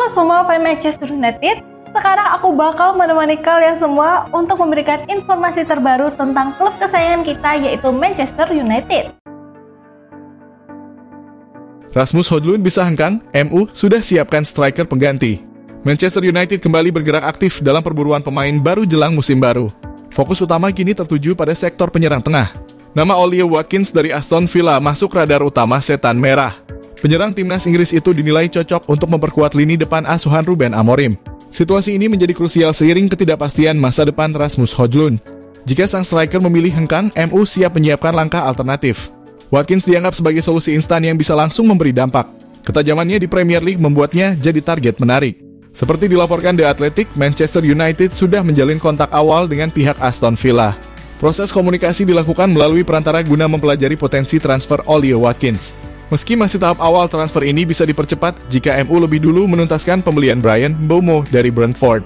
semua fans Manchester United, sekarang aku bakal menemani kalian semua untuk memberikan informasi terbaru tentang klub kesayangan kita, yaitu Manchester United. Rasmus Højlund bisa hengkang, MU sudah siapkan striker pengganti. Manchester United kembali bergerak aktif dalam perburuan pemain baru jelang musim baru. Fokus utama kini tertuju pada sektor penyerang tengah. Nama Ollie Watkins dari Aston Villa masuk radar utama setan merah. Penyerang timnas Inggris itu dinilai cocok untuk memperkuat lini depan asuhan Ruben Amorim. Situasi ini menjadi krusial seiring ketidakpastian masa depan Rasmus Højlund. Jika sang striker memilih hengkang, MU siap menyiapkan langkah alternatif. Watkins dianggap sebagai solusi instan yang bisa langsung memberi dampak. Ketajamannya di Premier League membuatnya jadi target menarik. Seperti dilaporkan The Athletic, Manchester United sudah menjalin kontak awal dengan pihak Aston Villa. Proses komunikasi dilakukan melalui perantara guna mempelajari potensi transfer Ollie Watkins. Meski masih tahap awal, transfer ini bisa dipercepat jika MU lebih dulu menuntaskan pembelian Bryan Mbeumo dari Brentford.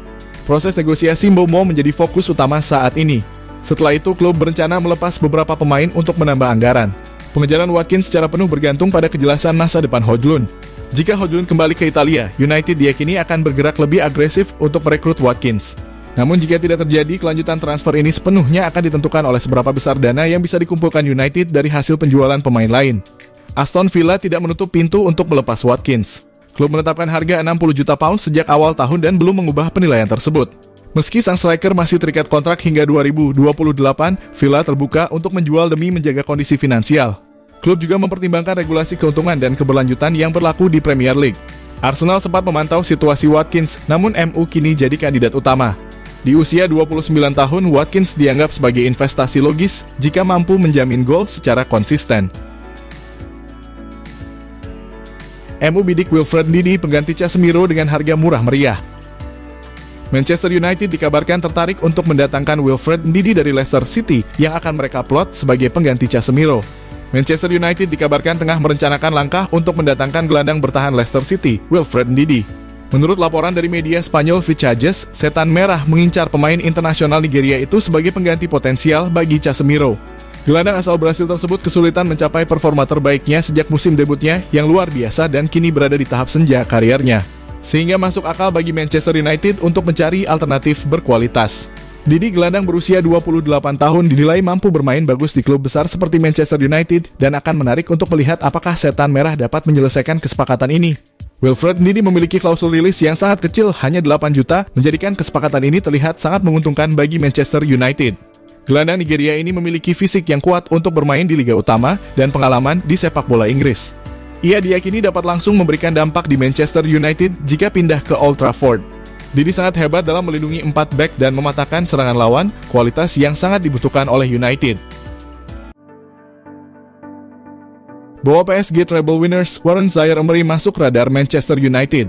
Proses negosiasi Mbeumo menjadi fokus utama saat ini. Setelah itu, klub berencana melepas beberapa pemain untuk menambah anggaran. Pengejaran Watkins secara penuh bergantung pada kejelasan masa depan Højlund. Jika Højlund kembali ke Italia, United diyakini akan bergerak lebih agresif untuk merekrut Watkins. Namun jika tidak terjadi, kelanjutan transfer ini sepenuhnya akan ditentukan oleh seberapa besar dana yang bisa dikumpulkan United dari hasil penjualan pemain lain. Aston Villa tidak menutup pintu untuk melepas Watkins. Klub menetapkan harga 60 juta pound sejak awal tahun dan belum mengubah penilaian tersebut. Meski sang striker masih terikat kontrak hingga 2028, Villa terbuka untuk menjual demi menjaga kondisi finansial. Klub juga mempertimbangkan regulasi keuntungan dan keberlanjutan yang berlaku di Premier League. Arsenal sempat memantau situasi Watkins, namun MU kini jadi kandidat utama. Di usia 29 tahun, Watkins dianggap sebagai investasi logis jika mampu menjamin gol secara konsisten. MU bidik Wilfred Ndidi pengganti Casemiro dengan harga murah meriah. Manchester United dikabarkan tertarik untuk mendatangkan Wilfred Ndidi dari Leicester City yang akan mereka plot sebagai pengganti Casemiro. Manchester United dikabarkan tengah merencanakan langkah untuk mendatangkan gelandang bertahan Leicester City, Wilfred Ndidi. Menurut laporan dari media Spanyol Vichajes, setan merah mengincar pemain internasional Nigeria itu sebagai pengganti potensial bagi Casemiro. Gelandang asal Brasil tersebut kesulitan mencapai performa terbaiknya sejak musim debutnya yang luar biasa dan kini berada di tahap senja karirnya. Sehingga masuk akal bagi Manchester United untuk mencari alternatif berkualitas. Ndidi, gelandang berusia 28 tahun, dinilai mampu bermain bagus di klub besar seperti Manchester United dan akan menarik untuk melihat apakah setan merah dapat menyelesaikan kesepakatan ini. Wilfred Ndidi memiliki klausul rilis yang sangat kecil, hanya 8 juta, menjadikan kesepakatan ini terlihat sangat menguntungkan bagi Manchester United. Gelandang Nigeria ini memiliki fisik yang kuat untuk bermain di Liga Utama dan pengalaman di sepak bola Inggris. Ia diyakini dapat langsung memberikan dampak di Manchester United jika pindah ke Old Trafford. Ndidi sangat hebat dalam melindungi 4 bek dan mematahkan serangan lawan, kualitas yang sangat dibutuhkan oleh United. Bawa PSG treble winners Warren Zaïre-Emery masuk radar Manchester United.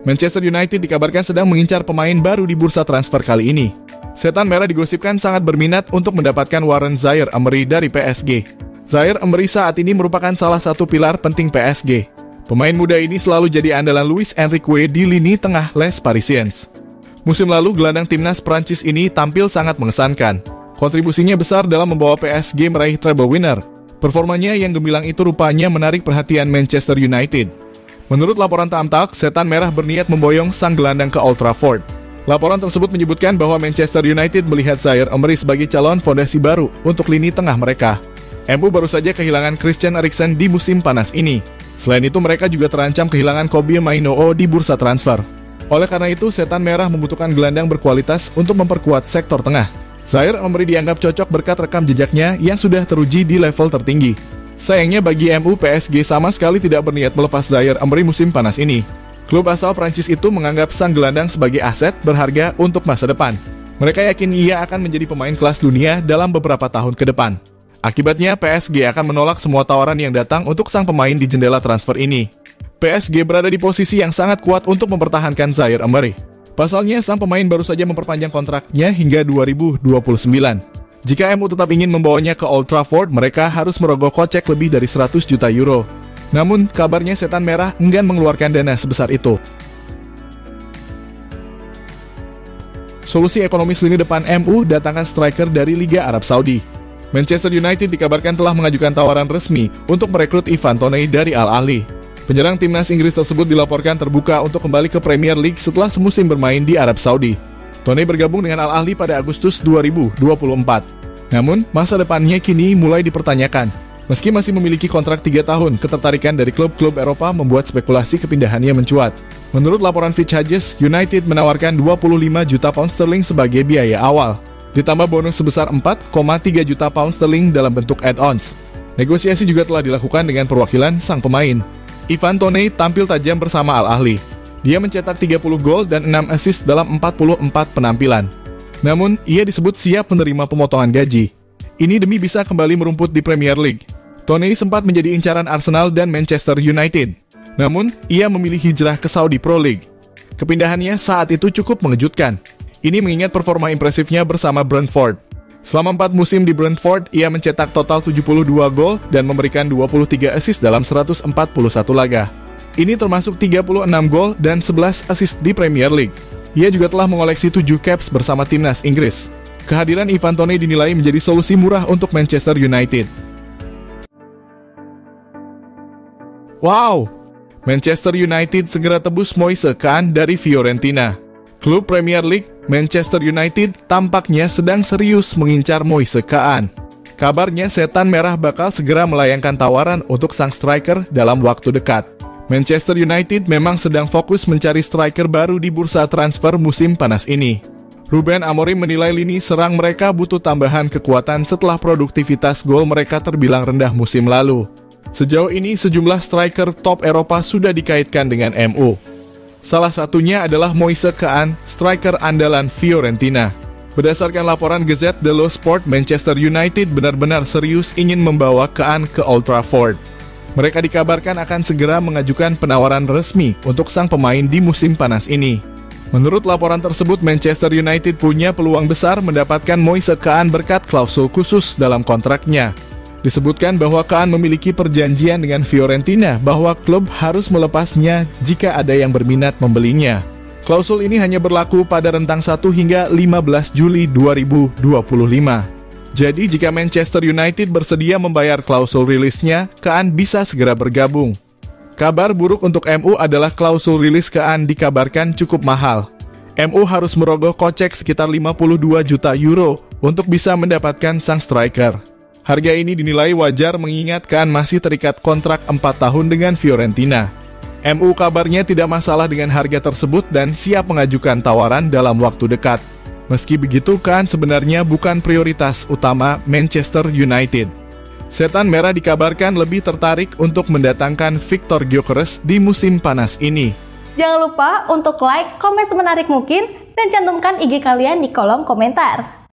Manchester United dikabarkan sedang mengincar pemain baru di bursa transfer kali ini. Setan merah digosipkan sangat berminat untuk mendapatkan Warren Zaïre-Emery dari PSG. Zaïre-Emery saat ini merupakan salah satu pilar penting PSG. Pemain muda ini selalu jadi andalan Luis Enrique di lini tengah Les Parisiens. Musim lalu, gelandang timnas Prancis ini tampil sangat mengesankan. Kontribusinya besar dalam membawa PSG meraih treble winner. Performanya yang gemilang itu rupanya menarik perhatian Manchester United. Menurut laporan Tamtak, setan merah berniat memboyong sang gelandang ke Old Trafford. Laporan tersebut menyebutkan bahwa Manchester United melihat Zaïre-Emery sebagai calon fondasi baru untuk lini tengah mereka. MU baru saja kehilangan Christian Eriksen di musim panas ini. Selain itu, mereka juga terancam kehilangan Kobbie Mainoo di bursa transfer. Oleh karena itu, setan merah membutuhkan gelandang berkualitas untuk memperkuat sektor tengah. Zaïre-Emery dianggap cocok berkat rekam jejaknya yang sudah teruji di level tertinggi. Sayangnya bagi MU, PSG sama sekali tidak berniat melepas Zaïre-Emery musim panas ini. Klub asal Prancis itu menganggap sang gelandang sebagai aset berharga untuk masa depan. Mereka yakin ia akan menjadi pemain kelas dunia dalam beberapa tahun ke depan. Akibatnya, PSG akan menolak semua tawaran yang datang untuk sang pemain di jendela transfer ini. PSG berada di posisi yang sangat kuat untuk mempertahankan Zaïre-Emery. Pasalnya, sang pemain baru saja memperpanjang kontraknya hingga 2029. Jika MU tetap ingin membawanya ke Old Trafford, mereka harus merogoh kocek lebih dari 100 juta euro. Namun, kabarnya setan merah enggan mengeluarkan dana sebesar itu. Solusi ekonomis lini depan MU datangkan striker dari Liga Arab Saudi. Manchester United dikabarkan telah mengajukan tawaran resmi untuk merekrut Ivan Toney dari Al Ahly. Penyerang timnas Inggris tersebut dilaporkan terbuka untuk kembali ke Premier League setelah semusim bermain di Arab Saudi. Toney bergabung dengan Al Ahly pada Agustus 2024. Namun, masa depannya kini mulai dipertanyakan. Meski masih memiliki kontrak 3 tahun, ketertarikan dari klub-klub Eropa membuat spekulasi kepindahannya mencuat. Menurut laporan Fitch Hedges, United menawarkan 25 juta pound sterling sebagai biaya awal, ditambah bonus sebesar 4,3 juta pound sterling dalam bentuk add-ons. Negosiasi juga telah dilakukan dengan perwakilan sang pemain. Ivan Toney tampil tajam bersama Al Ahly. Dia mencetak 30 gol dan 6 assist dalam 44 penampilan. Namun, ia disebut siap menerima pemotongan gaji. Ini demi bisa kembali merumput di Premier League. Toney sempat menjadi incaran Arsenal dan Manchester United. Namun, ia memilih hijrah ke Saudi Pro League. Kepindahannya saat itu cukup mengejutkan. Ini mengingat performa impresifnya bersama Brentford. Selama 4 musim di Brentford, ia mencetak total 72 gol dan memberikan 23 assist dalam 141 laga. Ini termasuk 36 gol dan 11 assist di Premier League. Ia juga telah mengoleksi 7 caps bersama timnas Inggris. Kehadiran Ivan Toney dinilai menjadi solusi murah untuk Manchester United. Wow! Manchester United segera tebus Moise Kean dari Fiorentina. Klub Premier League, Manchester United tampaknya sedang serius mengincar Moise Kean. Kabarnya Setan Merah bakal segera melayangkan tawaran untuk sang striker dalam waktu dekat. Manchester United memang sedang fokus mencari striker baru di bursa transfer musim panas ini. Ruben Amorim menilai lini serang mereka butuh tambahan kekuatan setelah produktivitas gol mereka terbilang rendah musim lalu. Sejauh ini sejumlah striker top Eropa sudah dikaitkan dengan MU. Salah satunya adalah Moise Kean, striker andalan Fiorentina. Berdasarkan laporan Gazette dello Sport, Manchester United benar-benar serius ingin membawa Kean ke Old Trafford. Mereka dikabarkan akan segera mengajukan penawaran resmi untuk sang pemain di musim panas ini. Menurut laporan tersebut, Manchester United punya peluang besar mendapatkan Moise Kean berkat klausul khusus dalam kontraknya. Disebutkan bahwa Kean memiliki perjanjian dengan Fiorentina bahwa klub harus melepasnya jika ada yang berminat membelinya. Klausul ini hanya berlaku pada rentang 1 hingga 15 Juli 2025. Jadi jika Manchester United bersedia membayar klausul rilisnya, Kean bisa segera bergabung. Kabar buruk untuk MU adalah klausul rilis Kean dikabarkan cukup mahal. MU harus merogoh kocek sekitar 52 juta euro untuk bisa mendapatkan sang striker. Harga ini dinilai wajar mengingat Kean masih terikat kontrak 4 tahun dengan Fiorentina. MU kabarnya tidak masalah dengan harga tersebut dan siap mengajukan tawaran dalam waktu dekat. Meski begitu, Kean sebenarnya bukan prioritas utama Manchester United. Setan Merah dikabarkan lebih tertarik untuk mendatangkan Victor Gyökeres di musim panas ini. Jangan lupa untuk like, komen semenarik mungkin, dan cantumkan IG kalian di kolom komentar.